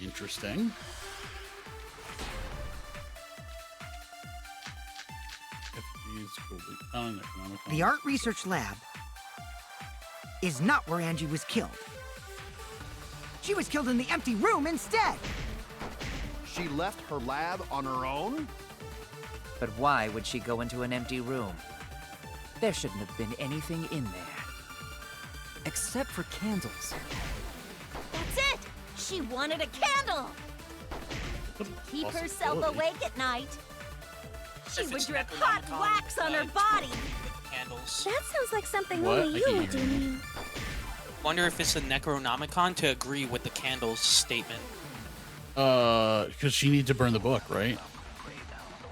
Interesting. The art research lab is not where Angie was killed. She was killed in the empty room instead. She left her lab on her own? But why would she go into an empty room? There shouldn't have been anything in there. Except for candles. That's it! She wanted a candle! To keep herself awake at night. She would drip hot wax on her body. Candles. That sounds like something What? only you would do. Wonder if it's a Necronomicon to agree with the candles statement. Because she needs to burn the book, right?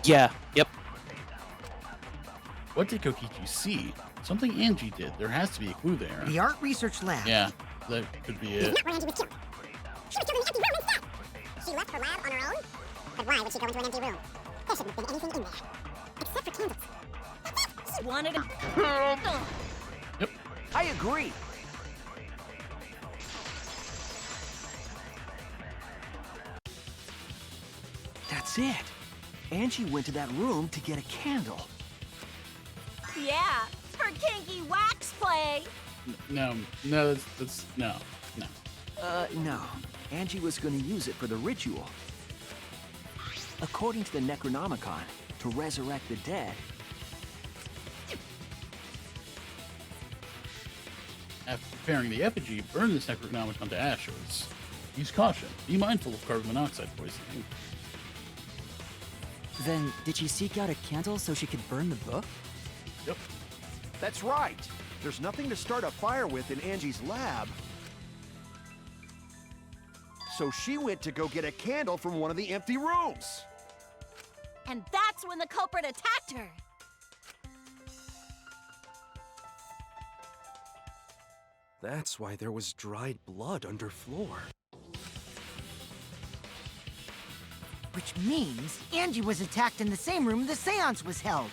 Yeah. Yep. What did Kokichi see? Something Angie did. There has to be a clue there. The art research lab. Yeah, that could be it. Not where Angie was killed. She was killed in the empty room instead. She left her lab on her own? But why would she go into an empty room? There shouldn't have been anything in there. Except for candles. She wanted a candle. Yep. I agree. That's it. Angie went to that room to get a candle. Yeah, for kinky wax play. No, that's no. No. Angie was going to use it for the ritual. According to the Necronomicon, to resurrect the dead. After preparing the effigy, burn this Necronomicon to ashes. Use caution. Be mindful of carbon monoxide poisoning. Then, did she seek out a candle so she could burn the book? Yep. That's right. There's nothing to start a fire with in Angie's lab. So she went to go get a candle from one of the empty rooms. And that's when the culprit attacked her. That's why there was dried blood underfloor. Which means Angie was attacked in the same room the seance was held.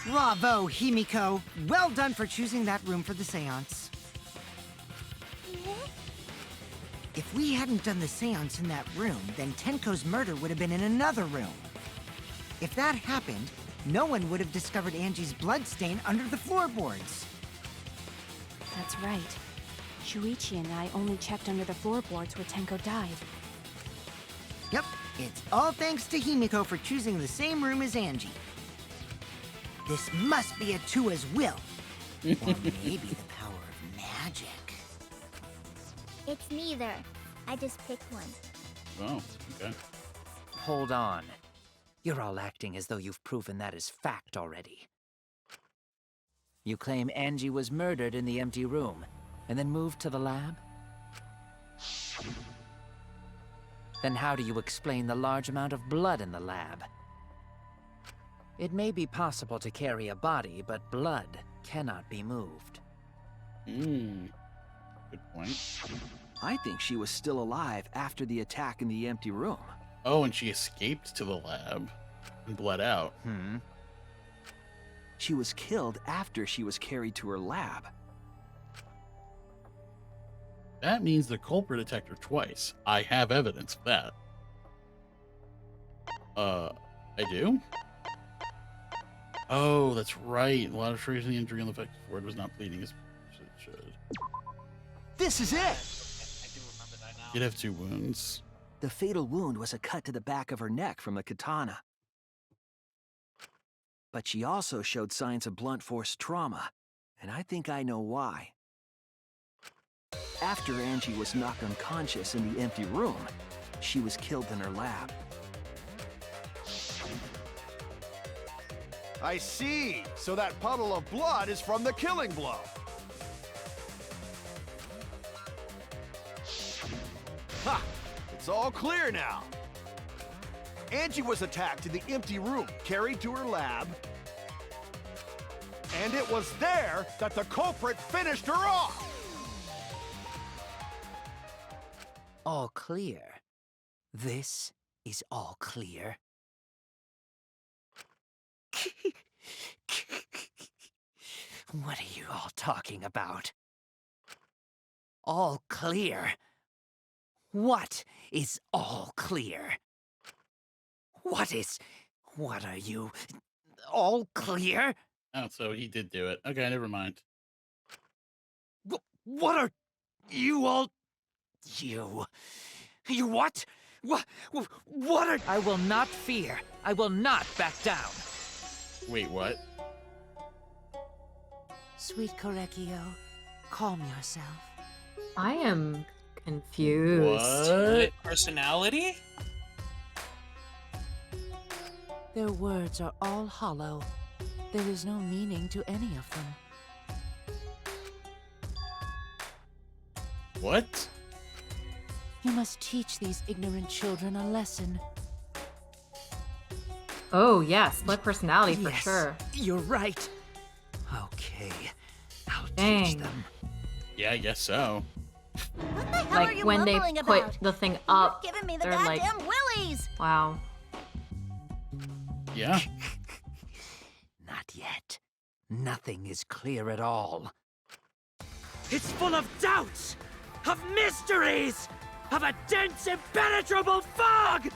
Bravo, Himiko. Well done for choosing that room for the seance. If we hadn't done the seance in that room, then Tenko's murder would have been in another room. If that happened, no one would have discovered Angie's blood stain under the floorboards. That's right. Shuichi and I only checked under the floorboards where Tenko died. Yep, it's all thanks to Himiko for choosing the same room as Angie. This must be Atua's will. Or maybe the power of magic. It's neither. I just picked one. Oh, okay. Hold on. You're all acting as though you've proven that as fact already. You claim Angie was murdered in the empty room, and then moved to the lab? Then how do you explain the large amount of blood in the lab? It may be possible to carry a body, but blood cannot be moved. Good point. I think she was still alive after the attack in the empty room. Oh, and she escaped to the lab and bled out. She was killed after she was carried to her lab. That means the culprit attacked her twice. I have evidence of that. I do? Oh, that's right. A lot of traces in the injury on the affected ward was not bleeding as it should. This is it! I do remember that now. You'd have 2 wounds. The fatal wound was a cut to the back of her neck from the katana. But she also showed signs of blunt force trauma, and I think I know why. After Angie was knocked unconscious in the empty room, she was killed in her lab. I see. So that puddle of blood is from the killing blow. Ha! It's all clear now. Angie was attacked in the empty room, carried to her lab, and it was there that the culprit finished her off. All clear. This is all clear. What are you all talking about? All clear? What is all clear? What are you? All clear? Oh, so he did do it. Okay, never mind. What are you all? You what? What are? I will not fear. I will not back down. Wait, what? Sweet Korekio, calm yourself. I am confused. What? Personality? Their words are all hollow. There is no meaning to any of them. What? You must teach these ignorant children a lesson. Oh, yeah, split personality for Yes, sure. You're right. Okay, I'll teach Dang. them. Yeah, I guess so. What the hell are Like you when they mumbling put about? the thing You're up, giving me the they're like, goddamn willies. wow. Yeah. Not yet. Nothing is clear at all. It's full of doubts, of mysteries, of a dense, impenetrable fog!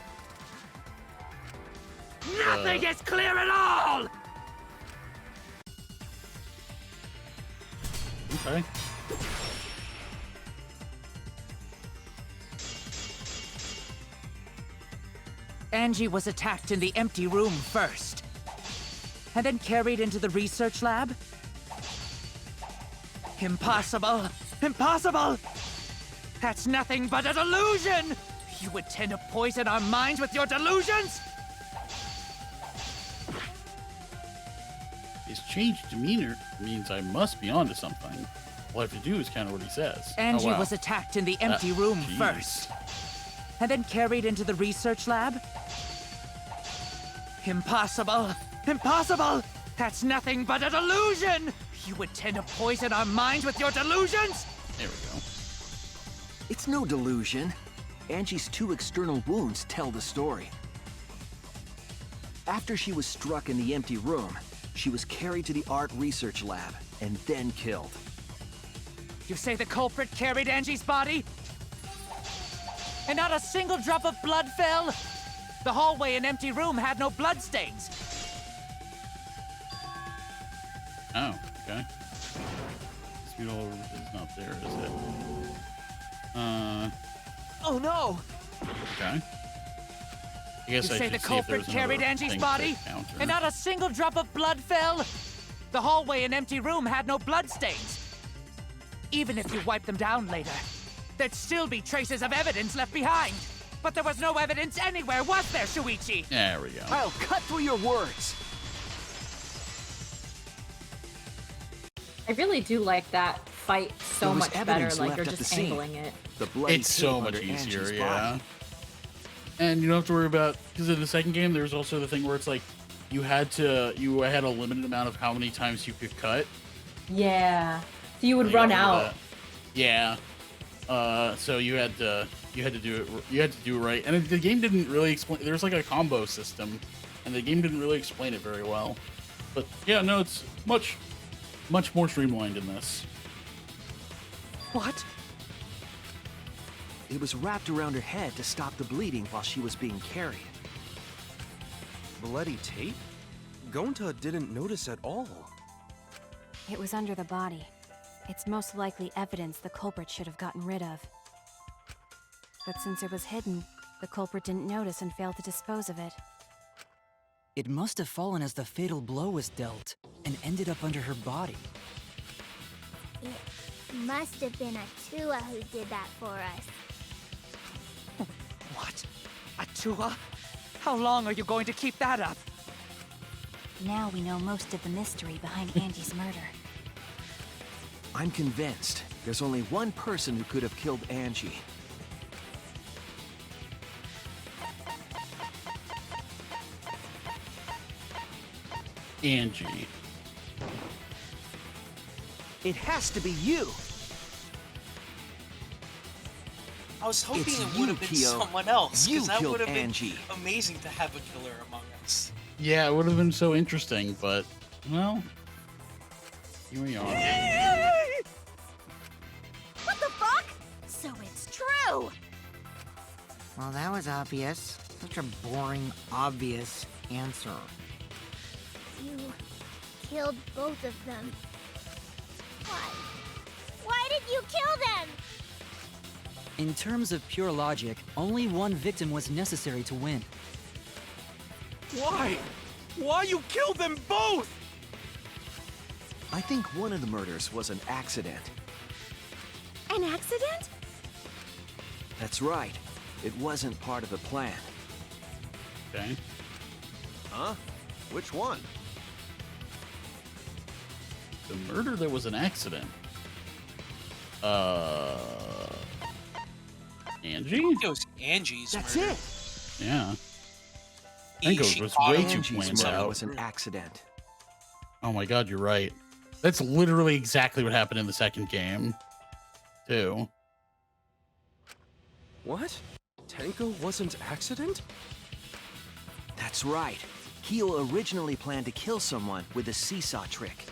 Nothing is clear at all! Okay. Angie was attacked in the empty room first, and then carried into the research lab? Impossible! Impossible! That's nothing but a delusion! You intend to poison our minds with your delusions? His changed demeanor means I must be onto something. All I have to do is counter what he says. Angie Oh, wow. was attacked in the empty room jeez. first, and then carried into the research lab? Impossible! Impossible! That's nothing but a delusion! You intend to poison our minds with your delusions? There we go. It's no delusion. Angie's 2 external wounds tell the story. After she was struck in the empty room, she was carried to the art research lab and then killed. You say the culprit carried Angie's body? And not a single drop of blood fell? The hallway and empty room had no bloodstains. Oh, okay. Speed all over is not there, is it? Oh no! Okay. I guess You I say should the see if culprit there's carried another Angie's thing body? to counter. And not a single drop of blood fell? The hallway and empty room had no bloodstains. Even if you wiped them down later, there'd still be traces of evidence left behind. But there was no evidence anywhere, was there, Shuichi? There we go. I'll cut through your words. I really do like that fight so There was much better, evidence like left you're at the just scene. angling it. The bloody It's so tape much under easier, Angie's yeah. body. And you don't have to worry about, because in the second game, there's also the thing where it's like, you had a limited amount of how many times you could cut. Yeah. So you would Like, run over out. that. Yeah. So you had to do it right. And the game didn't really explain, there's like a combo system, and the game didn't really explain it very well. But yeah, no, it's much more streamlined in this. What? It was wrapped around her head to stop the bleeding while she was being carried. Bloody tape? Gonta didn't notice at all. It was under the body. It's most likely evidence the culprit should have gotten rid of. But since it was hidden, the culprit didn't notice and failed to dispose of it. It must have fallen as the fatal blow was dealt, and ended up under her body. It must have been Atua who did that for us. What? Atua? How long are you going to keep that up? Now we know most of the mystery behind Angie's murder. I'm convinced there's only one person who could have killed Angie. Angie. It has to be you. I was hoping It's it you, would have been Kyo. someone else, You because that killed would have been Angie. amazing to have a killer among us. Yeah, it would have been so interesting, but, well, here we are. What the fuck? So it's true! Well, that was obvious. Such a boring, obvious answer. You killed both of them. Why? Why did you kill them? In terms of pure logic, only one victim was necessary to win. Why? Why you killed them both? I think one of the murders was an accident. An accident? That's right. It wasn't part of the plan. Okay. Huh? Which one? The murder that was an accident. Angie? It was Angie's That's murder. it. Yeah. I think She it was caught way him. too Angie's planned murder out. was an accident. Oh my god, you're right. That's literally exactly what happened in the second game, too. What? Tenko wasn't accident? That's right. Kyo originally planned to kill someone with a seesaw trick.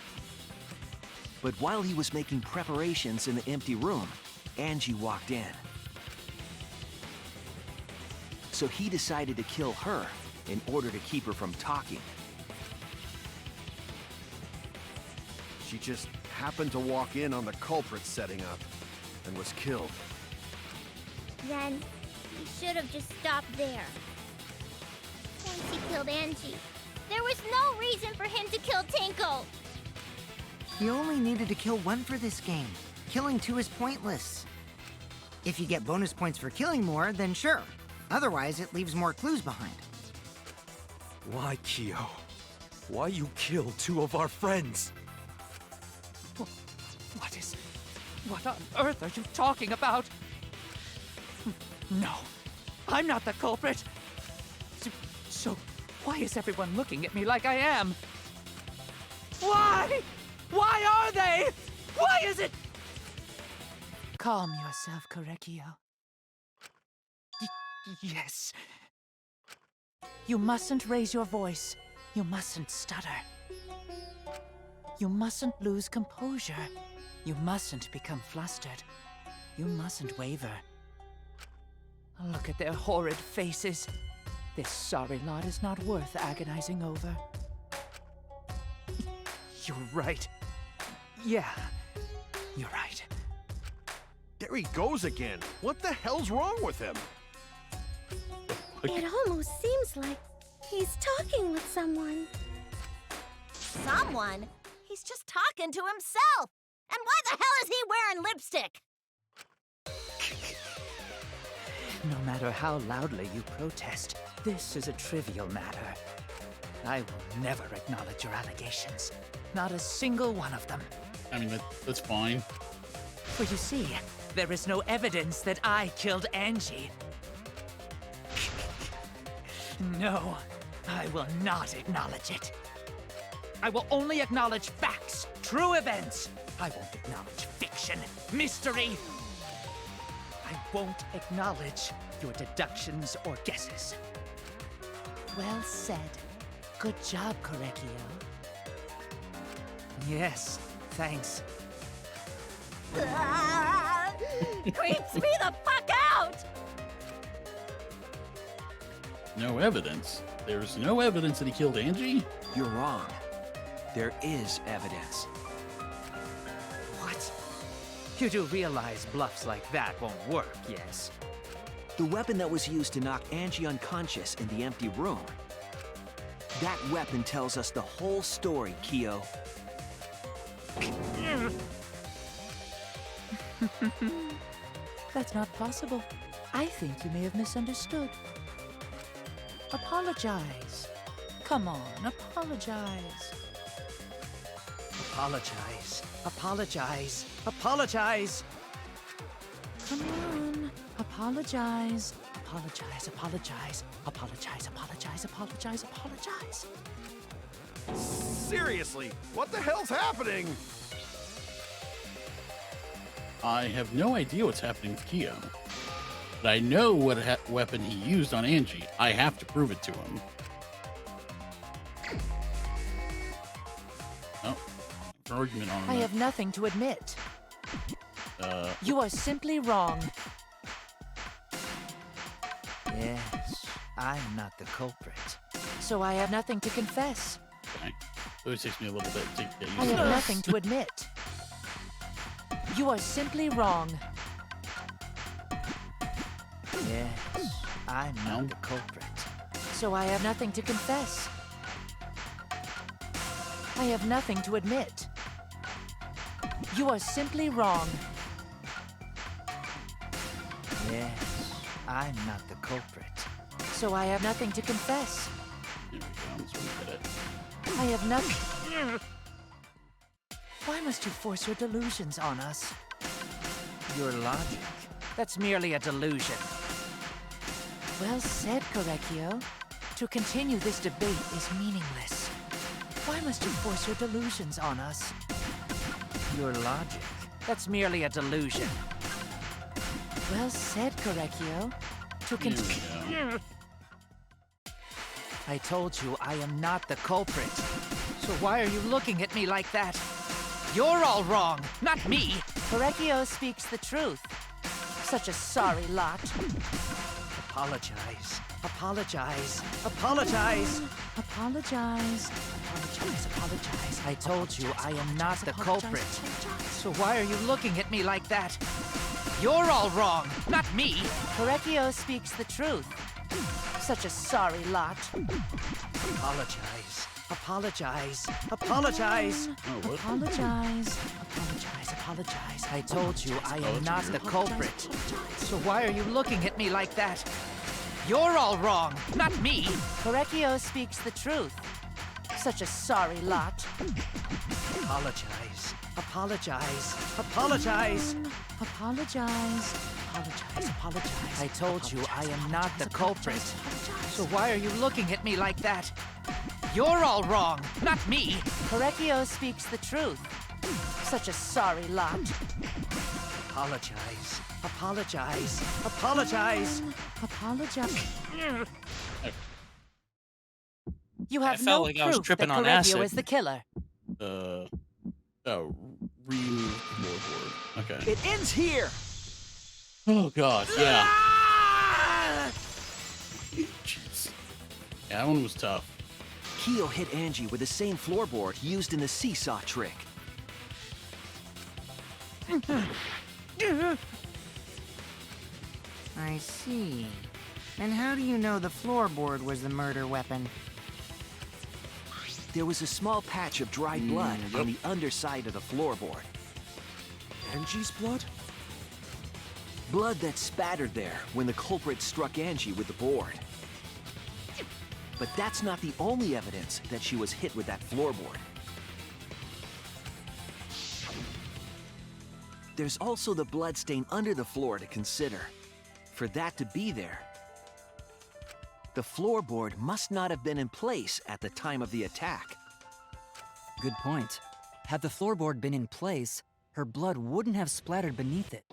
But while he was making preparations in the empty room, Angie walked in. So he decided to kill her in order to keep her from talking. She just happened to walk in on the culprit setting up and was killed. Then he should have just stopped there. Once he killed Angie, there was no reason for him to kill Tenko. You only needed to kill one for this game. Killing two is pointless. If you get bonus points for killing more, then sure. Otherwise, it leaves more clues behind. Why, Kyo? Why you kill two of our friends? What on earth are you talking about? No, I'm not the culprit. So why is everyone looking at me like I am? Why? Why are they? Why is it? Calm yourself, Korekio. Yes. You mustn't raise your voice. You mustn't stutter. You mustn't lose composure. You mustn't become flustered. You mustn't waver. Look at their horrid faces. This sorry lot is not worth agonizing over. You're right. Yeah, you're right. There he goes again. What the hell's wrong with him? It almost seems like he's talking with someone. Someone? He's just talking to himself. And why the hell is he wearing lipstick? No matter how loudly you protest, this is a trivial matter. I will never acknowledge your allegations. Not a single one of them. I mean, that's fine. For you see, there is no evidence that I killed Angie. No, I will not acknowledge it. I will only acknowledge facts, true events. I won't acknowledge fiction, mystery. I won't acknowledge your deductions or guesses. Well said. Good job, Korekio. Yes, thanks. Creeps me the fuck out! No evidence? There's no evidence that he killed Angie? You're wrong. There is evidence. What? You do realize bluffs like that won't work, yes? The weapon that was used to knock Angie unconscious in the empty room. That weapon tells us the whole story, Kyo. That's not possible. I think you may have misunderstood. Apologize. Come on, apologize. Apologize. Apologize. Apologize. Come on. Apologize. Apologize. Apologize. Apologize. Apologize. Apologize. Apologize. Seriously, what the hell's happening? I have no idea what's happening with Kyo. But I know what weapon he used on Angie. I have to prove it to him. Oh, argument on I that. have nothing to admit. You are simply wrong. Yes, I'm not the culprit. So I have nothing to confess. Okay. It always takes me a little bit to get used I to have this. nothing to admit. You are simply wrong. Yes, I'm not the culprit. So I have nothing to confess. I have nothing to admit. You are simply wrong. Yes, I'm not the culprit. So I have nothing to confess. There we go. That's what we did it. I have nothing. Why must you force your delusions on us? Your logic. That's merely a delusion. Well said, Correcchio. To continue this debate is meaningless. Why must you force your delusions on us? Your logic. That's merely a delusion. Well said, Correcchio. To continue. I told you I am not the culprit. So why are you looking at me like that? You're all wrong, not me. Correcchio speaks the truth. Such a sorry lot. Apologize. Apologize. Apologize. Apologize. Apologize. Apologize. I told you I am not the culprit. So why are you looking at me like that? You're all wrong, not me. Correcchio speaks the truth. Such a sorry lot. Apologize. Apologize. Apologize. Oh, what? Apologize. Apologize. Apologize. I told you I am not the culprit. So why are you looking at me like that? You're all wrong, not me. Correcchio speaks the truth. Such a sorry lot. Apologize. Apologize. Apologize. Apologize. Apologize. Apologize. I told you I am not the culprit. So why are you looking at me like that? You're all wrong, not me. Correcchio speaks the truth. Such a sorry lot. Apologize. Apologize. Apologize. Apologize. You have felt no like I was proof tripping that on Correcchio acid. is the killer. Remove floorboard. Okay. It ends here! Oh god, yeah. Jeez. Yeah, that one was tough. Kyo hit Angie with the same floorboard used in the seesaw trick. I see. And how do you know the floorboard was the murder weapon? There was a small patch of dried blood on the underside of the floorboard. Angie's blood? Blood that spattered there when the culprit struck Angie with the board. But that's not the only evidence that she was hit with that floorboard. There's also the bloodstain under the floor to consider. For that to be there, the floorboard must not have been in place at the time of the attack. Good point. Had the floorboard been in place, her blood wouldn't have splattered beneath it.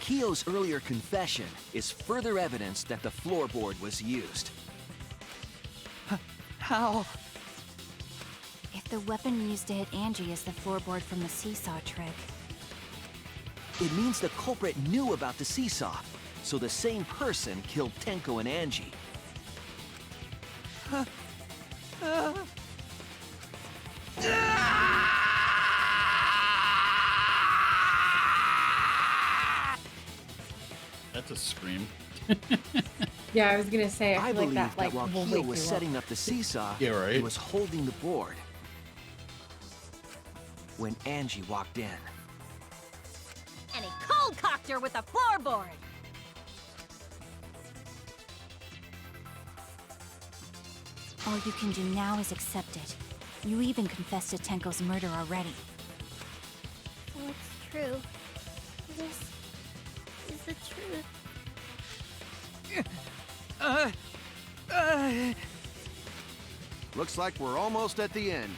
Kyo's earlier confession is further evidence that the floorboard was used. How? If the weapon used to hit Angie is the floorboard from the seesaw trick, It means the culprit knew about the seesaw, so the same person killed Tenko and Angie. That's a scream. Yeah, I was gonna say, I I feel believe like that while will Kyo wake was you setting up. up the seesaw, Yeah, right. he was holding the board when Angie walked in. And he cold-cocked her with a floorboard. all you can do now is accept it. You even confessed to Tenko's murder already. So it's true. This is the truth. Looks like we're almost at the end.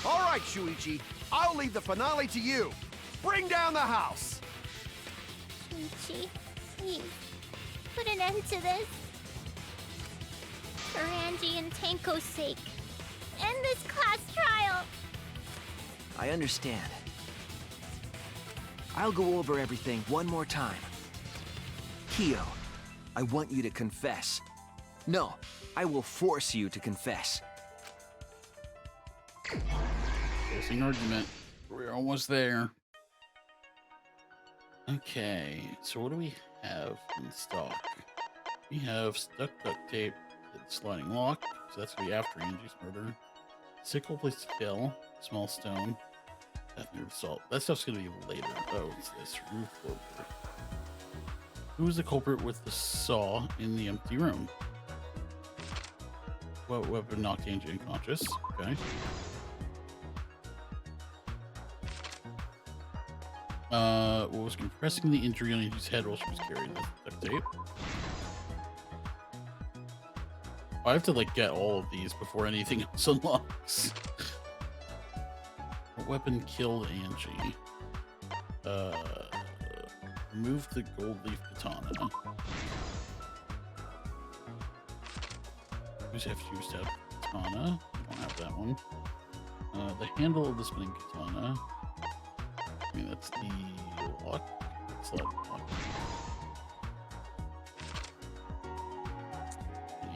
All right, Shuichi. I'll leave the finale to you. Bring down the house. Shuichi, please, put an end to this. For Angie and Tenko's sake. End this class trial. I understand. I'll go over everything one more time. Kyo, I want you to confess. No, I will force you to confess. Closing argument. We're almost there. Okay, so what do we have in stock? We have stuck duct tape, sliding lock, so that's gonna be after Angie's murder. Sickle place to kill, small stone, death salt. That stuff's gonna be later. Oh, it's this roof floorboard. Who was the culprit with the saw in the empty room? What weapon knocked Angie unconscious? Okay. What was compressing the injury on Angie's head while she was carrying the duct tape? I have to like get all of these before anything else unlocks. What weapon killed Angie? Remove the gold leaf katana. Who's have to use that katana? I don't have that one. The handle of the spinning katana. I mean, that's the lock. Slide lock.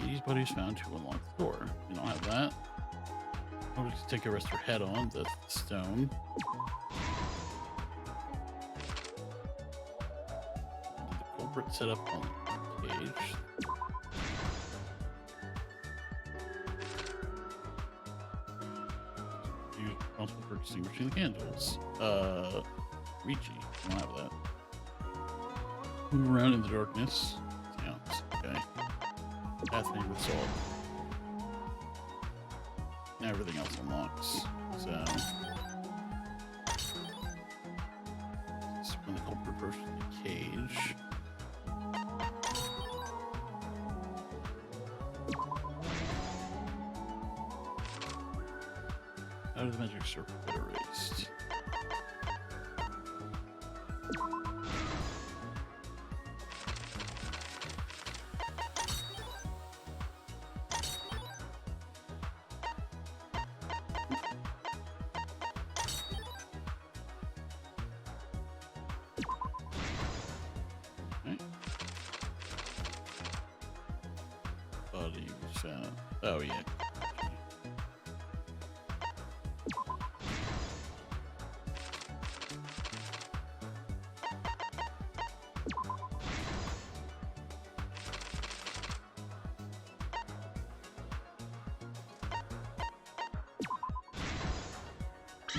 Annie's body is found to unlock the door. We don't have that. I'll just take a rest her head on. That's the stone. Did the culprit set up on the cage? You're responsible for extinguishing the candles. Ricci. I don't have that. Move around in the darkness. Sounds okay. Pathway with salt. Now everything else unlocks. So when the culprit approaches the cage. How did the magic circle get erased? Body was found. Oh yeah.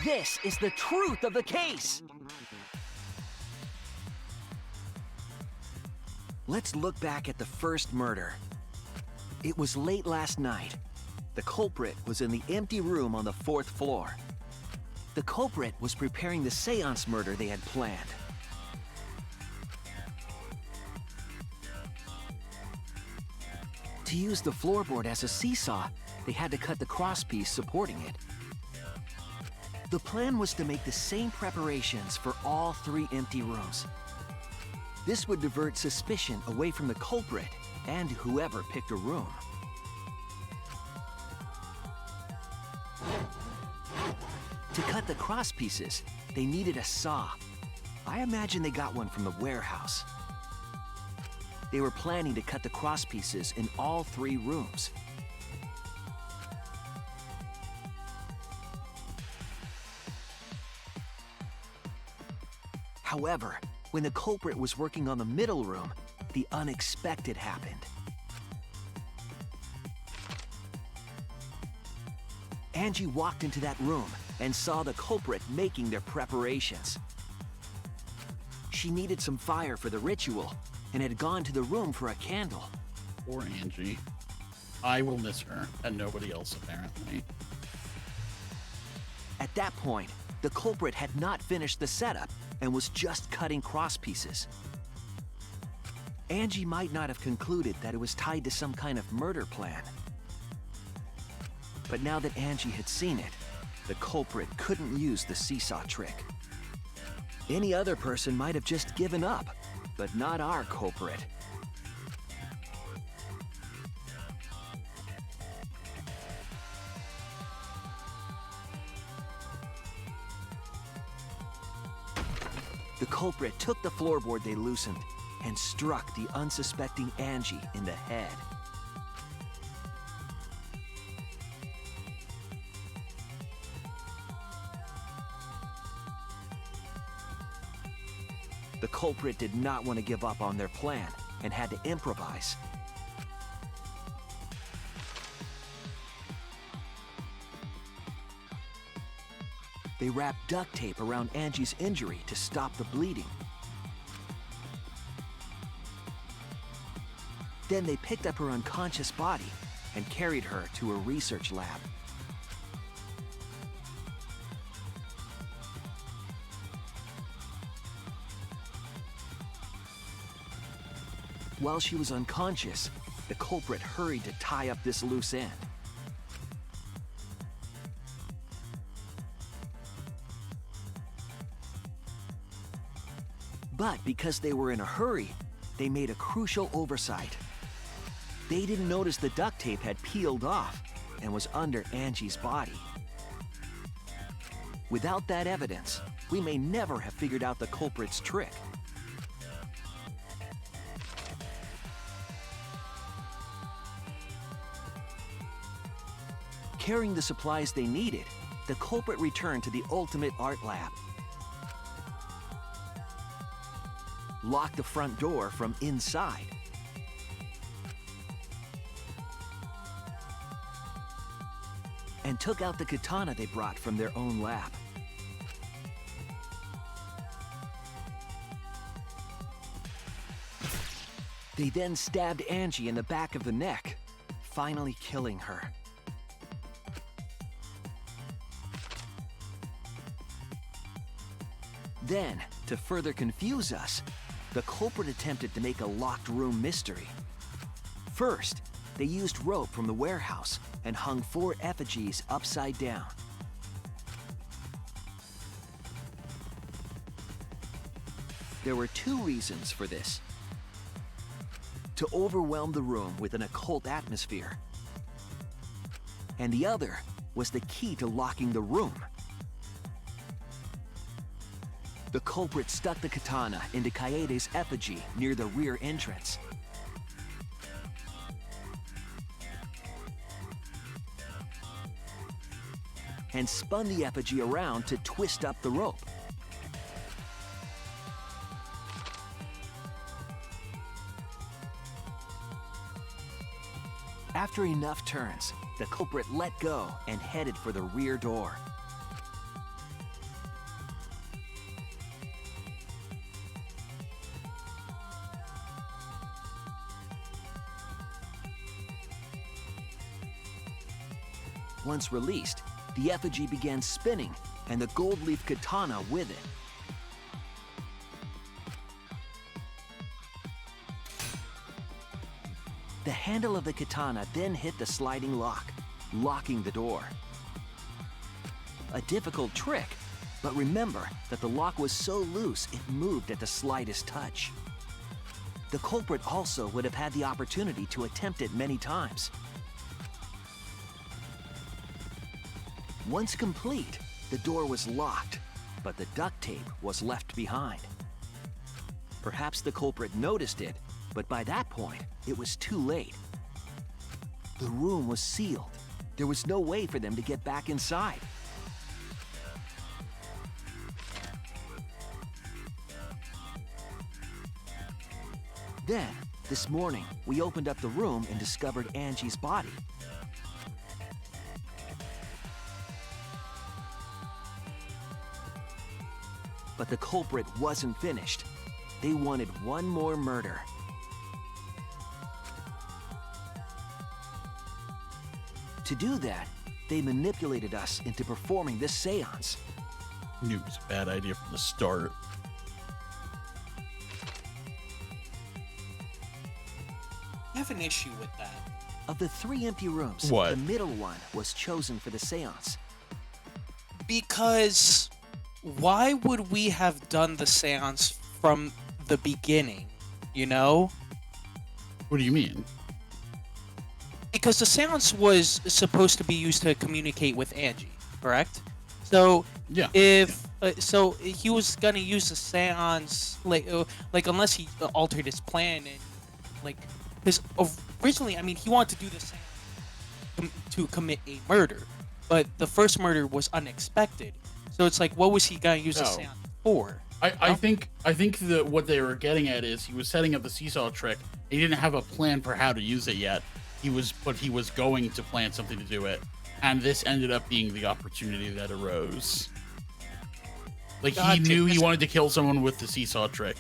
This is the truth of the case! Let's look back at the first murder. It was late last night. The culprit was in the empty room on the 4th floor. The culprit was preparing the seance murder they had planned. To use the floorboard as a seesaw, they had to cut the crosspiece supporting it. The plan was to make the same preparations for all 3 empty rooms. This would divert suspicion away from the culprit and whoever picked a room. To cut the crosspieces, they needed a saw. I imagine they got one from the warehouse. They were planning to cut the crosspieces in all 3 rooms. However, when the culprit was working on the middle room, the unexpected happened. Angie walked into that room and saw the culprit making their preparations. She needed some fire for the ritual and had gone to the room for a candle. Poor Angie. I will miss her, and nobody else apparently. At that point, the culprit had not finished the setup and was just cutting crosspieces. Angie might not have concluded that it was tied to some kind of murder plan. But now that Angie had seen it, the culprit couldn't use the seesaw trick. Any other person might have just given up, but not our culprit. The culprit took the floorboard they loosened and struck the unsuspecting Angie in the head. The culprit did not want to give up on their plan and had to improvise. They wrapped duct tape around Angie's injury to stop the bleeding. Then they picked up her unconscious body and carried her to a research lab. While she was unconscious, the culprit hurried to tie up this loose end. But because they were in a hurry, they made a crucial oversight. They didn't notice the duct tape had peeled off and was under Angie's body. Without that evidence, we may never have figured out the culprit's trick. Carrying the supplies they needed, the culprit returned to the ultimate art lab. Locked the front door from inside. And took out the katana they brought from their own lab. They then stabbed Angie in the back of the neck, finally killing her. Then, to further confuse us, the culprit attempted to make a locked room mystery. First, they used rope from the warehouse and hung 4 effigies upside down. There were 2 reasons for this. To overwhelm the room with an occult atmosphere. And the other was the key to locking the room. The culprit stuck the katana into Kaede's effigy near the rear entrance. And spun the effigy around to twist up the rope. After enough turns, the culprit let go and headed for the rear door. Once released, the effigy began spinning, and the gold leaf katana with it. The handle of the katana then hit the sliding lock, locking the door. A difficult trick, but remember that the lock was so loose it moved at the slightest touch. The culprit also would have had the opportunity to attempt it many times. Once complete, the door was locked, but the duct tape was left behind. Perhaps the culprit noticed it, but by that point, it was too late. The room was sealed. There was no way for them to get back inside. Then, this morning, we opened up the room and discovered Angie's body. But the culprit wasn't finished. They wanted one more murder. To do that, they manipulated us into performing this seance. Knew it was a bad idea from the start. I have an issue with that. Of the 3 empty rooms, What? the middle one was chosen for the seance. Because why would we have done the seance from the beginning, you know? What do you mean? Because the seance was supposed to be used to communicate with Angie, correct? So Yeah. if So he was gonna use the seance, like unless he altered his plan and like, because originally, I mean, he wanted to do the seance to commit a murder, but the first murder was unexpected. So it's like, what was he gonna use the seance for? I think that what they were getting at is he was setting up the seesaw trick. He didn't have a plan for how to use it yet. He was going to plan something to do it, and this ended up being the opportunity that arose. Like, he knew he wanted to kill someone with the seesaw trick.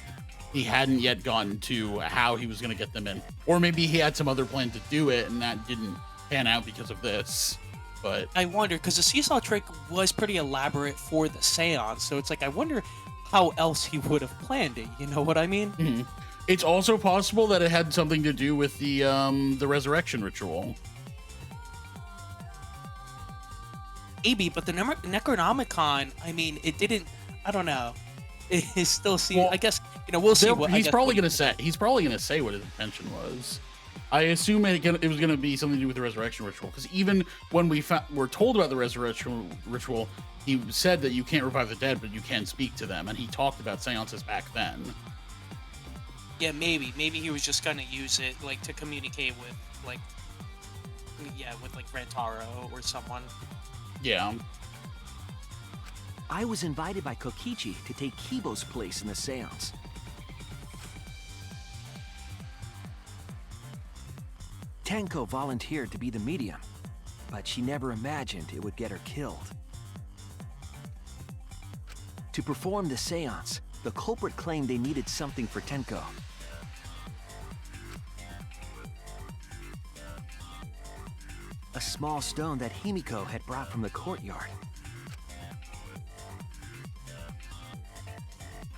He hadn't yet gotten to how he was going to get them in, or maybe he had some other plan to do it, and that didn't pan out because of this. But I wonder, because the seesaw trick was pretty elaborate for the seance, so it's like, I wonder how else he would have planned it. You know what I mean? Mm-hmm. It's also possible that it had something to do with the resurrection ritual. Maybe, but the Necronomicon, I mean, it didn't. I don't know. It still seems. Well, I guess, you know, we'll see. He's probably gonna say what his intention was. I assume it was gonna be something to do with the resurrection ritual, because even when were told about the resurrection ritual, he said that you can't revive the dead, but you can speak to them, and he talked about seances back then. Yeah, maybe he was just gonna use it like to communicate with like Rantaro or someone. Yeah. I was invited by Kokichi to take Kibo's place in the seance. Tenko volunteered to be the medium, but she never imagined it would get her killed. To perform the seance, the culprit claimed they needed something for Tenko. A small stone that Himiko had brought from the courtyard.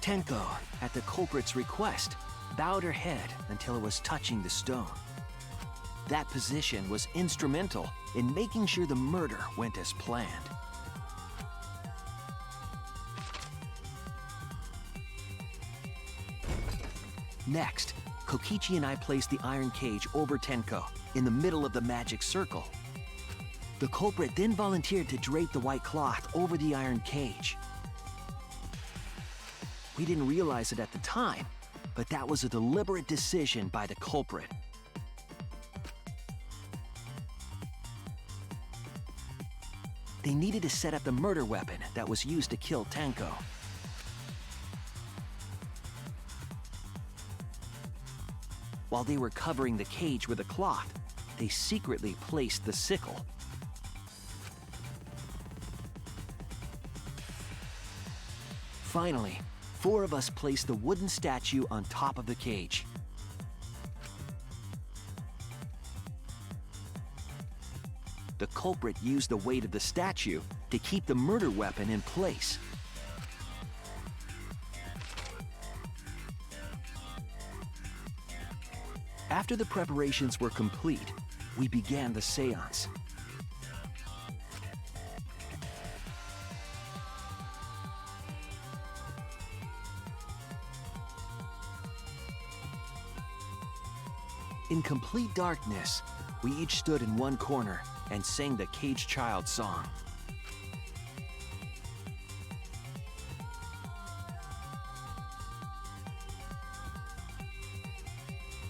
Tenko, at the culprit's request, bowed her head until it was touching the stone. That position was instrumental in making sure the murder went as planned. Next, Kokichi and I placed the iron cage over Tenko in the middle of the magic circle. The culprit then volunteered to drape the white cloth over the iron cage. We didn't realize it at the time, but that was a deliberate decision by the culprit. They needed to set up the murder weapon that was used to kill Tenko. While they were covering the cage with a cloth, they secretly placed the sickle. Finally, 4 of us placed the wooden statue on top of the cage. The culprit used the weight of the statue to keep the murder weapon in place. After the preparations were complete, we began the seance. In complete darkness, we each stood in one corner and sang the Caged Child song.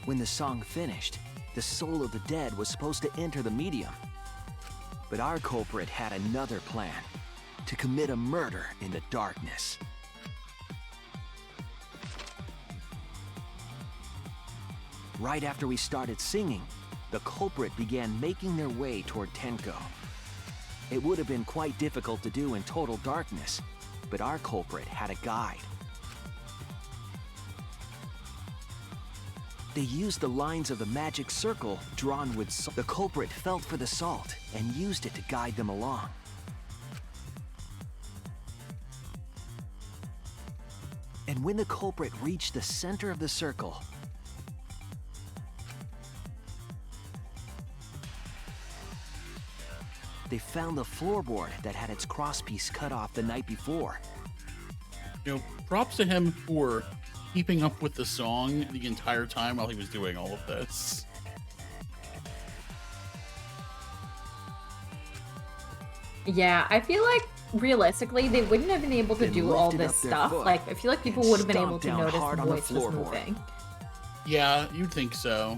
When the song finished, the soul of the dead was supposed to enter the medium. But our culprit had another plan: to commit a murder in the darkness. Right after we started singing, the culprit began making their way toward Tenko. It would have been quite difficult to do in total darkness, but our culprit had a guide. They used the lines of the magic circle drawn with salt. The culprit felt for the salt and used it to guide them along. And when the culprit reached the center of the circle, they found the floorboard that had its crosspiece cut off the night before. You know, props to him for keeping up with the song the entire time while he was doing all of this. Yeah, I feel like realistically, they wouldn't have been able to Then do all lifted this up their stuff. foot Like, I feel like people and would have been able stomped to down notice hard the on the voice was floorboard. moving. Yeah, you'd think so.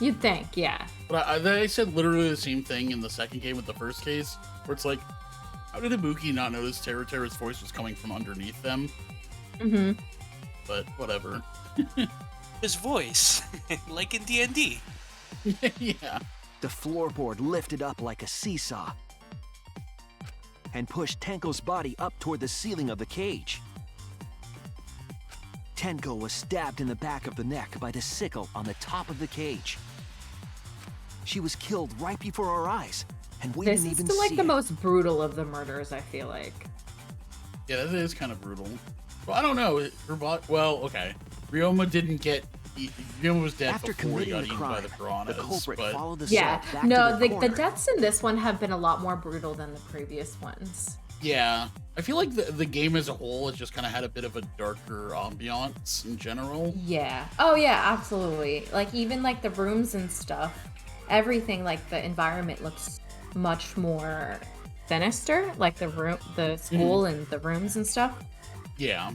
You'd think, yeah. But I said literally the same thing in the second game with the first case, where it's like, how did Ibuki not notice Terra's voice was coming from underneath them? Mm-hmm. But whatever. His voice, like in D&D. Yeah. The floorboard lifted up like a seesaw and pushed Tenko's body up toward the ceiling of the cage. Tenko was stabbed in the back of the neck by the sickle on the top of the cage. She was killed right before our eyes, and we This didn't is even still like see the it. most brutal of the murders, I feel like. Yeah, that is kind of brutal. Well, I don't know. Well, okay. Ryoma didn't get... Ryoma was dead After before he committing got the eaten crime, by the piranhas. the culprit but... followed the Yeah, saw back no, to the the corner. deaths in this one have been a lot more brutal than the previous ones. Yeah, I feel like the game as a whole has just kind of had a bit of a darker ambiance in general. Yeah. Oh yeah, absolutely. Like even like the rooms and stuff, everything, like the environment looks much more sinister. Like the school and the rooms and stuff. Yeah.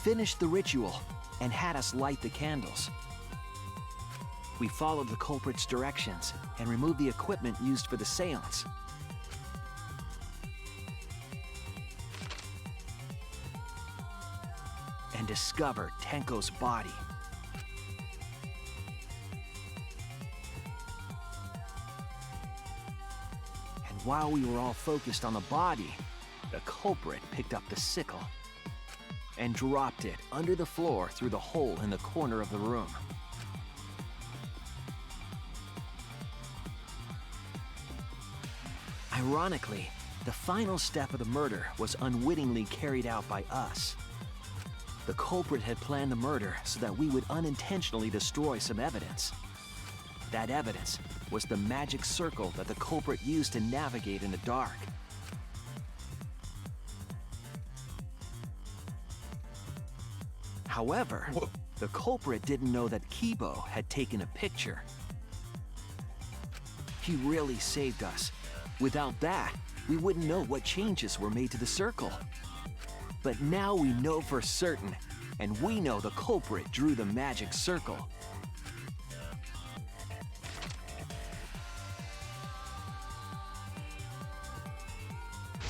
Finished the ritual and had us light the candles. We followed the culprit's directions and removed the equipment used for the seance. And discovered Tenko's body. And while we were all focused on the body, the culprit picked up the sickle and dropped it under the floor through the hole in the corner of the room. Ironically, the final step of the murder was unwittingly carried out by us. The culprit had planned the murder so that we would unintentionally destroy some evidence. That evidence was the magic circle that the culprit used to navigate in the dark. However, the culprit didn't know that Kibo had taken a picture. He really saved us. Without that, we wouldn't know what changes were made to the circle. But now we know for certain, and we know the culprit drew the magic circle.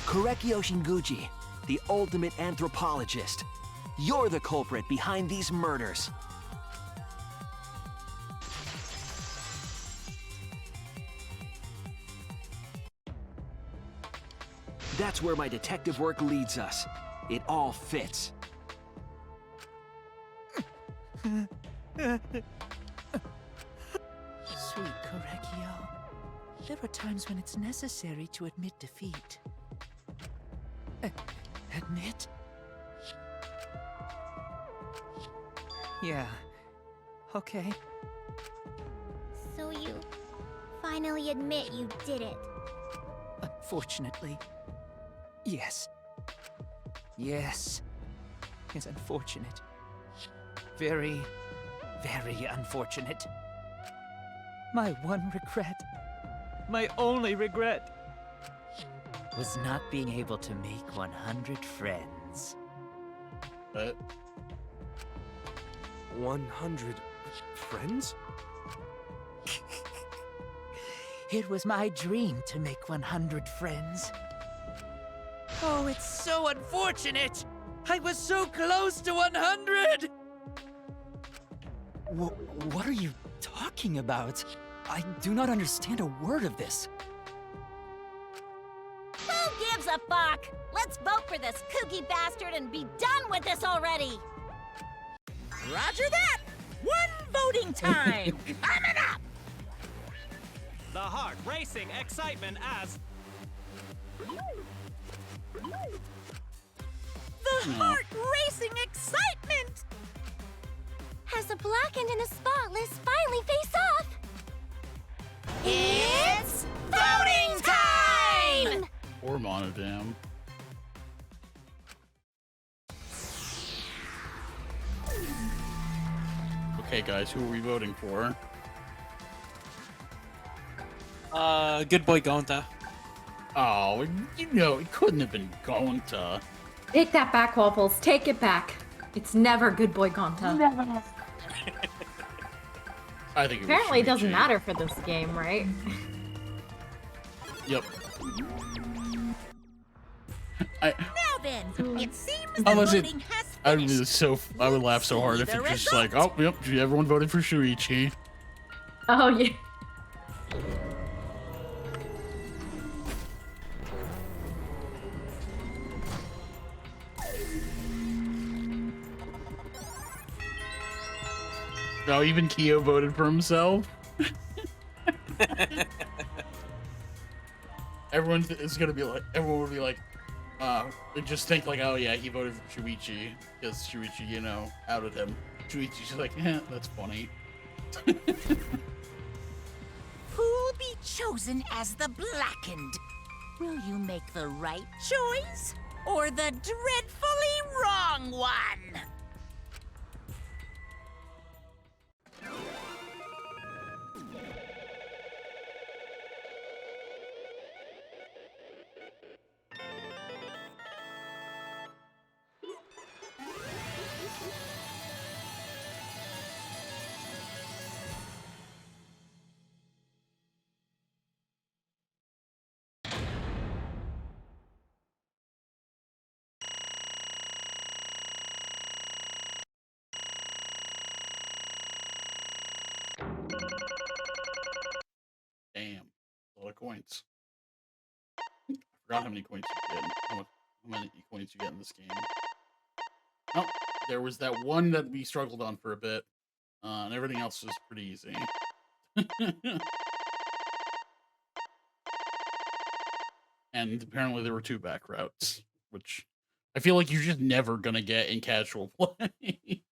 Korekio Shinguchi, the ultimate anthropologist. You're the culprit behind these murders. That's where my detective work leads us. It all fits. Sweet Korekio, there are times when it's necessary to admit defeat. Admit? Yeah. Okay. So you finally admit you did it. Unfortunately. Yes. Yes. It's unfortunate. Very, very unfortunate. My one regret, my only regret, was not being able to make 100 friends. 100 friends? It was my dream to make 100 friends. Oh, it's so unfortunate! I was so close to 100! What are you talking about? I do not understand a word of this. Who gives a fuck? Let's vote for this kooky bastard and be done with this already! Roger that! One voting time! Coming up! The heart racing excitement as... The heart racing excitement! As the blackened and the spotless finally face off! It's voting time! Or Monodam. Okay, guys, who are we voting for? Good boy Gonta. Oh, you know, it couldn't have been Gonta. Take that back, Waffles. Take it back. It's never Good Boy Gonta. Never. I think Apparently it doesn't Shuichi. matter for this game, right? Yep. Now then, it seems the Unless it, voting has I would laugh so hard if the it's just like, oh, yep, everyone voted for Shuichi. Oh, yeah. No, even Kyo voted for himself. Everyone is gonna be like, everyone would be like, they just think like, oh yeah, he voted for Shuichi because Shuichi, you know, outed him. Shuichi's just like, that's funny. Who'll be chosen as the Blackened? Will you make the right choice or the dreadfully wrong one? Damn, a lot of coins. I forgot how many coins you get. How many coins you get in this game. Oh, there was that one that we struggled on for a bit, and everything else was pretty easy. And apparently there were 2 back routes, which I feel like you're just never gonna get in casual play.